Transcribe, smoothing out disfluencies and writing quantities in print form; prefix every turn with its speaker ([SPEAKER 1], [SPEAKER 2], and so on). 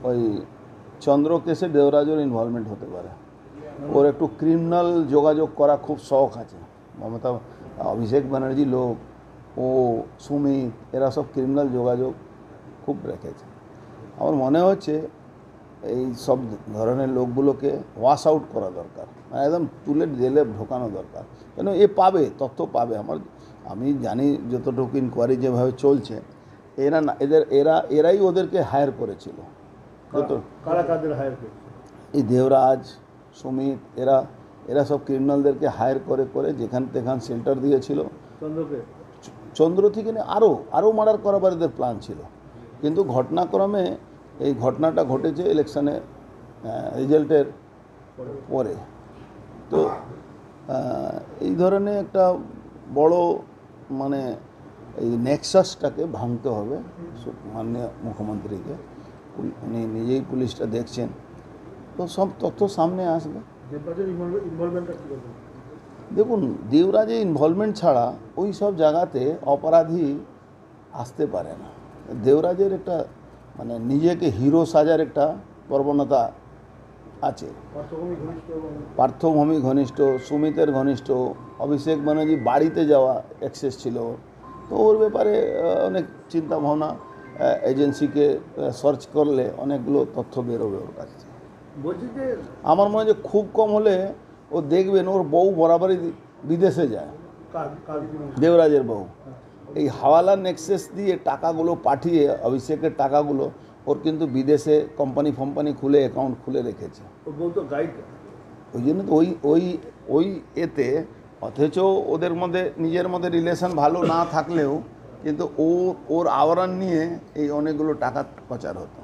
[SPEAKER 1] ওই চন্দ্র কেসে দেবরাজের ইনভলভমেন্ট হতে পারে। ওর একটু ক্রিমিনাল যোগাযোগ করা খুব শখ আছে। মমতা, অভিষেক ব্যানার্জি লোক, ও সুমিত, এরা সব ক্রিমিনাল যোগাযোগ খুব রেখেছে। আমার মনে হচ্ছে এই সব ধরনের লোকগুলোকে ওয়াশ আউট করা দরকার, মানে একদম তুলে জেলে ঢোকানো দরকার। কেন এ পাবে, তথ্য পাবে। আমি জানি যতটুকু ইনকোয়ারি যেভাবে চলছে, এরা না এরাই ওদেরকে হায়ার করেছিল। এই দেবরাজ, সুমিত, এরা সব ক্রিমিনালদেরকে হায়ার করে যেখান তেখান সেন্টার দিয়েছিল। চন্দ্র থেকে আরও মার্ডার করাবার এদের প্ল্যান ছিল, কিন্তু ঘটনাক্রমে এই ঘটনাটা ঘটেছে ইলেকশনে রেজাল্টের পরে। তো এই ধরনের একটা বড় মানে এই নেক্সাসটাকে ভাঙতে হবে মাননীয় মুখ্যমন্ত্রীকে। উনি নিজেই পুলিশটা দেখছেন, তো সব তথ্য সামনে আসবে। দেখুন, দেবরাজের ইনভলভমেন্ট ছাড়া ওই সব জায়গাতে অপরাধী আসতে পারে না। দেবরাজের একটা মানে নিজেকে হিরো সাজার একটা প্রবণতা আছে। পার্থভূমি ঘনিষ্ঠ, সুমিতের ঘনিষ্ঠ, অভিষেক ব্যানার্জি বাড়িতে যাওয়া অ্যাক্সেস ছিল। তো ওর ব্যাপারে অনেক চিন্তা ভাবনা, এজেন্সিকে সার্চ করলে অনেকগুলো তথ্য বেরোবে ওর কাছে। আমার মনে হয় যে খুব কম হলে ও দেখবেন ওর বউ বরাবরই বিদেশে যায়, দেবরাজের বউ। এই হাওয়ালা নেক্সেস দিয়ে টাকাগুলো পাঠিয়ে, অভিষেকের টাকাগুলো ওর কিন্তু বিদেশে কোম্পানি খুলে অ্যাকাউন্ট খুলে রেখেছে। ওই জন্য তো ওই এতে, অথচ ওদের মধ্যে নিজের মধ্যে রিলেশন ভালো না থাকলেও কিন্তু ওর আওরান নিয়ে এই অনেকগুলো টাকা পাচার হতো।